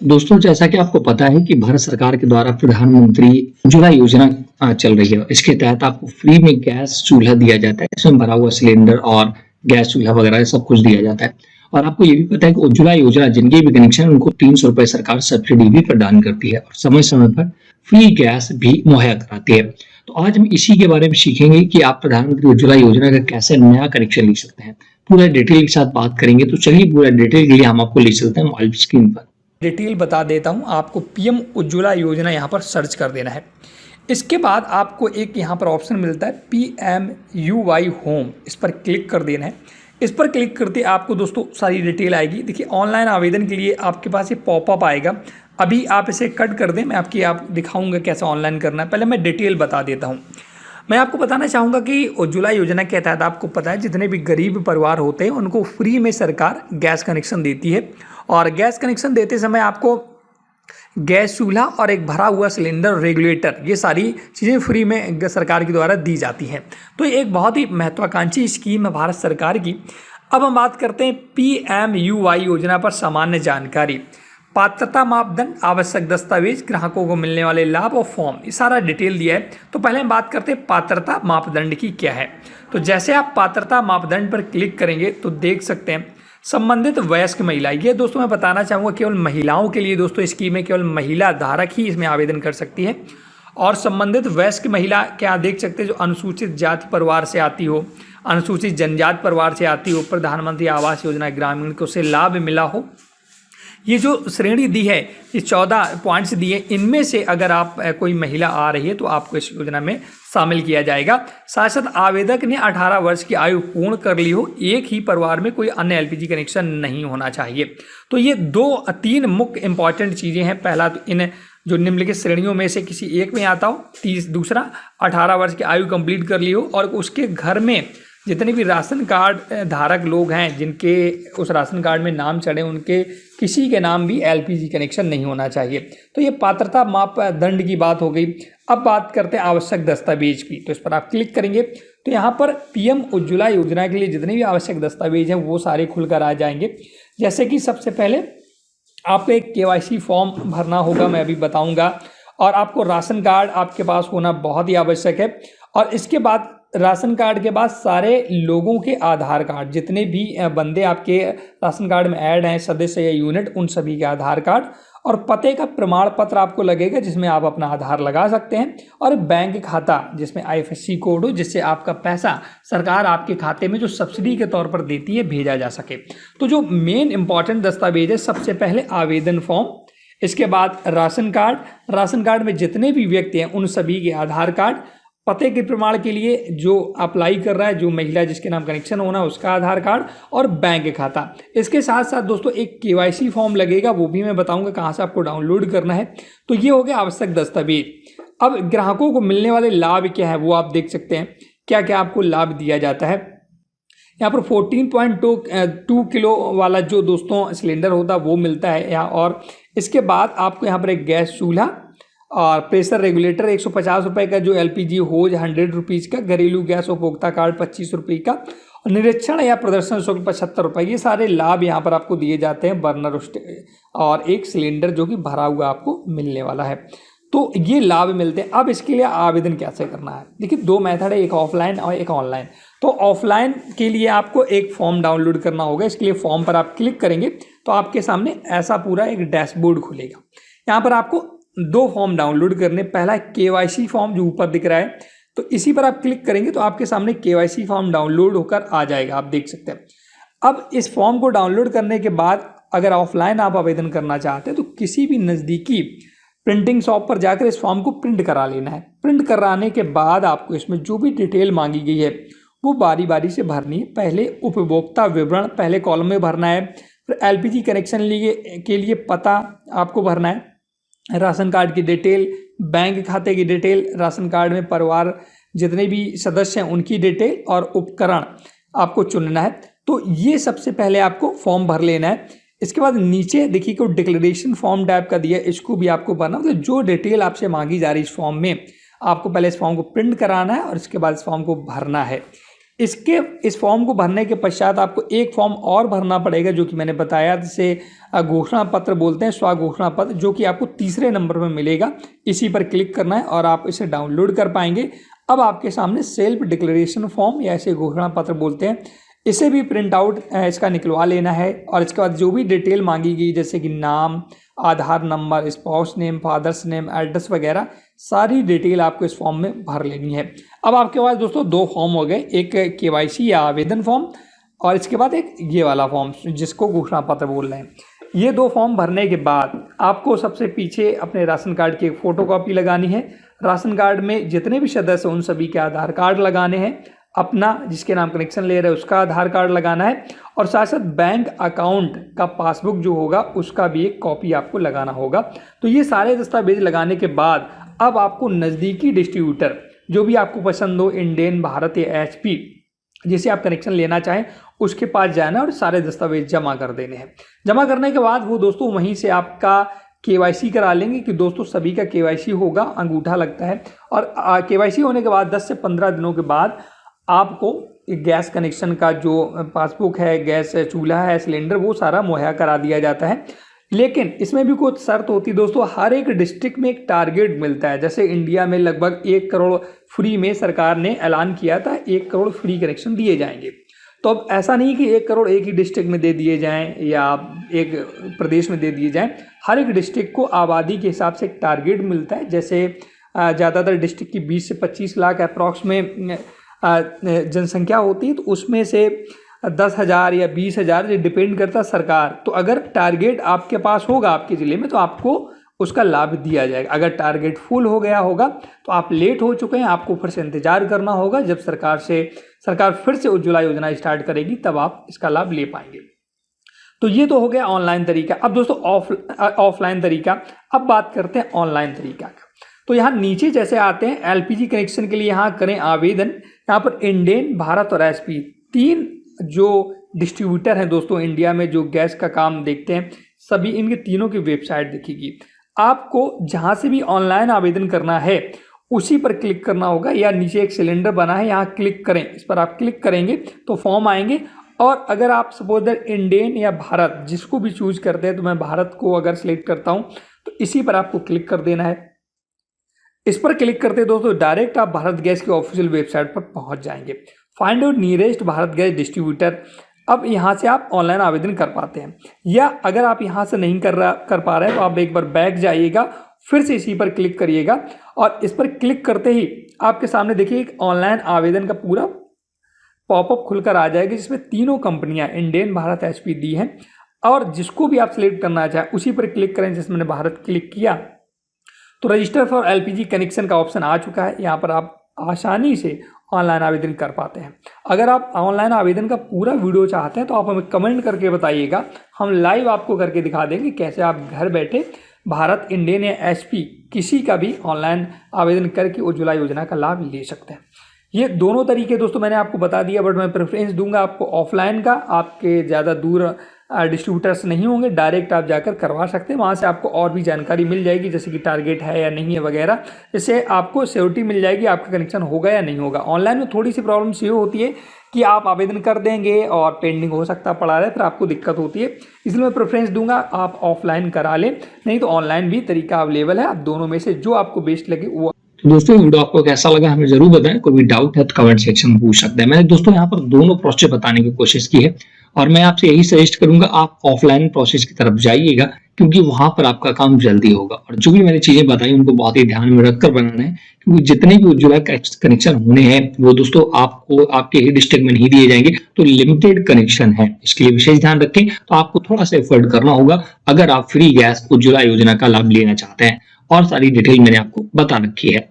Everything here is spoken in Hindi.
दोस्तों, जैसा कि आपको पता है कि भारत सरकार के द्वारा प्रधानमंत्री उज्ज्वला योजना चल रही है। इसके तहत आपको फ्री में गैस चूल्हा दिया जाता है। इसमें भरा हुआ सिलेंडर और गैस चूल्हा वगैरह सब कुछ दिया जाता है। और आपको ये भी पता है कि उज्ज्वला योजना जिनके भी कनेक्शन है उनको ₹300 सरकार सब्सिडी भी प्रदान करती है और समय-समय पर फ्री गैस भी मुहैया कराती है। तो आज हम इसी के बारे में सीखेंगे कि आप प्रधानमंत्री उज्ज्वला योजना का कैसे नया कनेक्शन ले सकते हैं। पूरा डिटेल के साथ बात करेंगे, तो चलिए पूरा डिटेल के लिए हम आपको ले चलते हैं मोबाइल स्क्रीन पर। डिटेल बता देता हूँ। आपको पीएम उज्ज्वला योजना यहाँ पर सर्च कर देना है। इसके बाद आपको एक यहाँ पर ऑप्शन मिलता है PMUY होम, इस पर क्लिक कर देना है। इस पर क्लिक करते आपको दोस्तों सारी डिटेल आएगी। देखिए, ऑनलाइन आवेदन के लिए आपके पास ये पॉपअप आएगा। अभी आप इसे कट कर दें, मैं आप दिखाऊंगा कैसे ऑनलाइन करना है। पहले मैं डिटेल बता देता हूँ। मैं आपको बताना चाहूँगा कि उज्ज्वला योजना के तहत आपको पता है जितने भी गरीब परिवार होते हैं उनको फ्री में सरकार गैस कनेक्शन देती है। और गैस कनेक्शन देते समय आपको गैस चूल्हा और एक भरा हुआ सिलेंडर, रेगुलेटर, ये सारी चीज़ें फ्री में सरकार के द्वारा दी जाती हैं। तो ये एक बहुत ही महत्वाकांक्षी स्कीम है भारत सरकार की। अब हम बात करते हैं PMUY योजना पर सामान्य जानकारी। पात्रता मापदंड, आवश्यक दस्तावेज, ग्राहकों को मिलने वाले लाभ और फॉर्म, ये सारा डिटेल दिया है। तो पहले हम बात करते हैं पात्रता मापदंड की क्या है। तो जैसे आप पात्रता मापदंड पर क्लिक करेंगे तो देख सकते हैं संबंधित वयस्क महिला, ये दोस्तों मैं बताना चाहूँगा केवल महिलाओं के लिए दोस्तों स्कीम है। केवल महिला धारक ही इसमें आवेदन कर सकती है। और संबंधित वयस्क महिला क्या देख सकते हैं जो अनुसूचित जाति परिवार से आती हो, अनुसूचित जनजाति परिवार से आती हो, प्रधानमंत्री आवास योजना ग्रामीण को से लाभ मिला हो। ये जो श्रेणी दी है, ये 14 पॉइंट्स दिए, इनमें से अगर आप कोई महिला आ रही है तो आपको इस योजना में शामिल किया जाएगा। साथ साथ आवेदक ने 18 वर्ष की आयु पूर्ण कर ली हो, एक ही परिवार में कोई अन्य LPG कनेक्शन नहीं होना चाहिए। तो ये 2-3 मुख्य इंपॉर्टेंट चीज़ें हैं। पहला तो इन जो निम्नलिखित श्रेणियों में से किसी एक में आता हो, दूसरा 18 वर्ष की आयु कंप्लीट कर ली हो और उसके घर में जितने भी राशन कार्ड धारक लोग हैं जिनके उस राशन कार्ड में नाम चढ़े, उनके किसी के नाम भी LPG कनेक्शन नहीं होना चाहिए। तो ये पात्रता मापदंड की बात हो गई। अब बात करते हैं आवश्यक दस्तावेज की। तो इस पर आप क्लिक करेंगे तो यहाँ पर PM उज्ज्वला योजना के लिए जितने भी आवश्यक दस्तावेज हैं वो सारे खुलकर आ जाएंगे। जैसे कि सबसे पहले आपको एक KYC फॉर्म भरना होगा, मैं अभी बताऊँगा। और आपको राशन कार्ड आपके पास होना बहुत ही आवश्यक है। और इसके बाद राशन कार्ड के बाद सारे लोगों के आधार कार्ड, जितने भी बंदे आपके राशन कार्ड में ऐड हैं, सदस्य या यूनिट, उन सभी के आधार कार्ड और पते का प्रमाण पत्र आपको लगेगा जिसमें आप अपना आधार लगा सकते हैं। और बैंक खाता जिसमें IFSC कोड हो, जिससे आपका पैसा सरकार आपके खाते में जो सब्सिडी के तौर पर देती है भेजा जा सके। तो जो मेन इंपॉर्टेंट दस्तावेज है, सबसे पहले आवेदन फॉर्म, इसके बाद राशन कार्ड में जितने भी व्यक्ति हैं उन सभी के आधार कार्ड, पते के प्रमाण के लिए जो अप्लाई कर रहा है, जो महिला जिसके नाम कनेक्शन होना उसका आधार कार्ड और बैंक खाता। इसके साथ साथ दोस्तों एक KYC फॉर्म लगेगा, वो भी मैं बताऊंगा कहाँ से आपको डाउनलोड करना है। तो ये हो गया आवश्यक दस्तावेज। अब ग्राहकों को मिलने वाले लाभ क्या है वो आप देख सकते हैं, क्या क्या आपको लाभ दिया जाता है। यहाँ पर 14.2 किलो वाला जो दोस्तों सिलेंडर होता है वो मिलता है यहाँ। और इसके बाद आपको यहाँ पर एक गैस चूल्हा और प्रेशर रेगुलेटर 150 रुपये का, जो LPG होज 100 रुपीज़ का, घरेलू गैस उपभोक्ता कार्ड 25 रुपये का, और निरीक्षण या प्रदर्शन शुल्क 75 रुपये। ये सारे लाभ यहाँ पर आपको दिए जाते हैं। बर्नर और एक सिलेंडर जो कि भरा हुआ आपको मिलने वाला है। तो ये लाभ मिलते हैं। अब इसके लिए आवेदन कैसे करना है, देखिए 2 मेथड है, एक ऑफलाइन और एक ऑनलाइन। तो ऑफलाइन के लिए आपको एक फॉर्म डाउनलोड करना होगा। इसके लिए फॉर्म पर आप क्लिक करेंगे तो आपके सामने ऐसा पूरा एक डैशबोर्ड खुलेगा। यहाँ पर आपको 2 फॉर्म डाउनलोड करने। पहला KYC फॉर्म जो ऊपर दिख रहा है, तो इसी पर आप क्लिक करेंगे तो आपके सामने KYC फॉर्म डाउनलोड होकर आ जाएगा, आप देख सकते हैं। अब इस फॉर्म को डाउनलोड करने के बाद अगर ऑफलाइन आप आवेदन करना चाहते हैं तो किसी भी नज़दीकी प्रिंटिंग शॉप पर जाकर इस फॉर्म को प्रिंट करा लेना है। प्रिंट कराने के बाद आपको इसमें जो भी डिटेल मांगी गई है वो बारी बारी से भरनी है। पहले उपभोक्ता विवरण पहले कॉलम में भरना है, फिर LPG कनेक्शन के लिए पता आपको भरना है, राशन कार्ड की डिटेल, बैंक खाते की डिटेल, राशन कार्ड में परिवार जितने भी सदस्य हैं उनकी डिटेल और उपकरण आपको चुनना है। तो ये सबसे पहले आपको फॉर्म भर लेना है। इसके बाद नीचे देखिए कोई डिक्लेरेशन फॉर्म टाइप का दिया है, इसको भी आपको भरना। मतलब जो डिटेल आपसे मांगी जा रही है इस फॉर्म में, आपको पहले इस फॉर्म को प्रिंट कराना है और इसके बाद इस फॉर्म को भरना है। इस फॉर्म को भरने के पश्चात आपको एक फॉर्म और भरना पड़ेगा, जो कि मैंने बताया, जिसे घोषणा पत्र बोलते हैं, स्वघोषणा पत्र, जो कि आपको तीसरे नंबर पर मिलेगा। इसी पर क्लिक करना है और आप इसे डाउनलोड कर पाएंगे। अब आपके सामने सेल्फ डिक्लेरेशन फॉर्म या इसे घोषणा पत्र बोलते हैं, इसे भी प्रिंट आउट इसका निकलवा लेना है। और इसके बाद जो भी डिटेल मांगी गई, जैसे कि नाम, Aadhaar number, spouse name, father's name, address वगैरह, सारी डिटेल आपको इस फॉर्म में भर लेनी है। अब आपके पास दोस्तों दो फॉर्म हो गए, एक केवाईसी या आवेदन फॉर्म और इसके बाद एक ये वाला फॉर्म जिसको घोषणा पत्र बोल रहे हैं। ये दो फॉर्म भरने के बाद आपको सबसे पीछे अपने राशन कार्ड की एक फ़ोटोकॉपी लगानी है। राशन कार्ड में जितने भी सदस्य उन सभी के आधार कार्ड लगाने हैं, अपना जिसके नाम कनेक्शन ले रहे हैं उसका आधार कार्ड लगाना है और साथ साथ बैंक अकाउंट का पासबुक जो होगा उसका भी एक कॉपी आपको लगाना होगा। तो ये सारे दस्तावेज लगाने के बाद अब आपको नज़दीकी डिस्ट्रीब्यूटर जो भी आपको पसंद हो, इंडेन, भारत या HP, जिसे आप कनेक्शन लेना चाहें उसके पास जाना और सारे दस्तावेज जमा कर देने हैं। जमा करने के बाद वो दोस्तों वहीं से आपका KYC करा लेंगे कि दोस्तों सभी का KYC होगा, अंगूठा लगता है। और KYC होने के बाद 10 से 15 दिनों के बाद आपको गैस कनेक्शन का जो पासबुक है, गैस चूल्हा है, सिलेंडर, वो सारा मुहैया करा दिया जाता है। लेकिन इसमें भी कुछ शर्त होती है दोस्तों। हर एक डिस्ट्रिक्ट में एक टारगेट मिलता है। जैसे इंडिया में लगभग 1 करोड़ फ्री में सरकार ने ऐलान किया था 1 करोड़ फ्री कनेक्शन दिए जाएंगे। तो अब ऐसा नहीं कि 1 करोड़ एक ही डिस्ट्रिक्ट में दे दिए जाएं या एक प्रदेश में दे दिए जाएं। हर एक डिस्ट्रिक्ट को आबादी के हिसाब से एक टारगेट मिलता है। जैसे ज़्यादातर डिस्ट्रिक्ट की 20 से 25 लाख अप्रॉक्स में जनसंख्या होती है, तो उसमें से 10,000 या 20,000 ये डिपेंड करता है सरकार। तो अगर टारगेट आपके पास होगा आपके ज़िले में तो आपको उसका लाभ दिया जाएगा। अगर टारगेट फुल हो गया होगा तो आप लेट हो चुके हैं, आपको फिर से इंतजार करना होगा। जब सरकार फिर से उज्ज्वला योजना स्टार्ट करेगी तब आप इसका लाभ ले पाएंगे। तो ये तो हो गया ऑनलाइन तरीका। अब दोस्तों ऑफलाइन तरीका, अब बात करते हैं ऑनलाइन तरीका का। तो यहाँ नीचे जैसे आते हैं LPG कनेक्शन के लिए यहाँ करें आवेदन। यहाँ पर इंडेन, भारत और HP 3 जो डिस्ट्रीब्यूटर हैं दोस्तों इंडिया में जो गैस का काम देखते हैं, सभी इनके तीनों की वेबसाइट दिखेगी। आपको जहाँ से भी ऑनलाइन आवेदन करना है उसी पर क्लिक करना होगा, या नीचे एक सिलेंडर बना है यहाँ क्लिक करें, इस पर आप क्लिक करेंगे तो फॉर्म आएंगे। और अगर आप सपोज दैट इंडेन या भारत जिसको भी चूज करते हैं, तो मैं भारत को अगर सिलेक्ट करता हूँ तो इसी पर आपको क्लिक कर देना है। इस पर क्लिक करते दोस्तों डायरेक्ट आप भारत गैस की ऑफिशियल वेबसाइट पर पहुंच जाएंगे। Find out nearest Bharat gas distributor, अब यहाँ से आप ऑनलाइन आवेदन कर पाते हैं। या अगर आप यहाँ से नहीं कर पा रहे हैं तो आप एक बार बैक जाइएगा, फिर से इसी पर क्लिक करिएगा और इस पर क्लिक करते ही आपके सामने देखिए एक ऑनलाइन आवेदन का पूरा पॉपअप खुलकर आ जाएगी, जिसमें तीनों कंपनियां इंडेन, भारत, HP दी हैं। और जिसको भी आप सिलेक्ट करना चाहें उसी पर क्लिक करें। जैसे मैंने भारत क्लिक किया तो रजिस्टर फॉर LPG कनेक्शन का ऑप्शन आ चुका है। यहाँ पर आप आसानी से ऑनलाइन आवेदन कर पाते हैं। अगर आप ऑनलाइन आवेदन का पूरा वीडियो चाहते हैं तो आप हमें कमेंट करके बताइएगा, हम लाइव आपको करके दिखा देंगे कैसे आप घर बैठे भारत, इंडेन या HP किसी का भी ऑनलाइन आवेदन करके उज्ज्वला योजना का लाभ ले सकते हैं। ये दोनों तरीके दोस्तों मैंने आपको बता दिया, बट मैं प्रेफरेंस दूंगा आपको ऑफलाइन का। आपके ज़्यादा दूर डिस्ट्रीब्यूटर्स नहीं होंगे, डायरेक्ट आप जाकर करवा सकते हैं। वहाँ से आपको और भी जानकारी मिल जाएगी, जैसे कि टारगेट है या नहीं है वगैरह। इससे आपको श्योरिटी मिल जाएगी आपका कनेक्शन होगा या नहीं होगा। ऑनलाइन में थोड़ी सी प्रॉब्लम्स ये होती है कि आप आवेदन कर देंगे और पेंडिंग हो सकता पड़ा रहे, फिर आपको दिक्कत होती है। इसलिए मैं प्रेफरेंस दूंगा आप ऑफलाइन करा लें, नहीं तो ऑनलाइन भी तरीका अवेलेबल है। आप दोनों में से जो आपको बेस्ट लगे वो। तो दोस्तों वीडियो आपको कैसा लगा हमें जरूर बताएं। कोई भी डाउट है तो कमेंट सेक्शन में पूछ सकते हैं। मैंने दोस्तों यहाँ पर दोनों प्रोसेस बताने की कोशिश की है और मैं आपसे यही सजेस्ट करूंगा आप ऑफलाइन प्रोसेस की तरफ जाइएगा, क्योंकि वहां पर आपका काम जल्दी होगा। और जो भी मैंने चीजें बताई उनको बहुत ही ध्यान में रखकर बनाना है, क्योंकि जितने भी उज्ज्वला कनेक्शन होने हैं वो दोस्तों आपको आपके ही डिस्ट्रिक्ट में नहीं दिए जाएंगे, तो लिमिटेड कनेक्शन है। इसके लिए विशेष ध्यान रखें। तो आपको थोड़ा सा एफर्ट करना होगा अगर आप फ्री गैस उज्ज्वला योजना का लाभ लेना चाहते हैं। और सारी डिटेल मैंने आपको बता रखी है।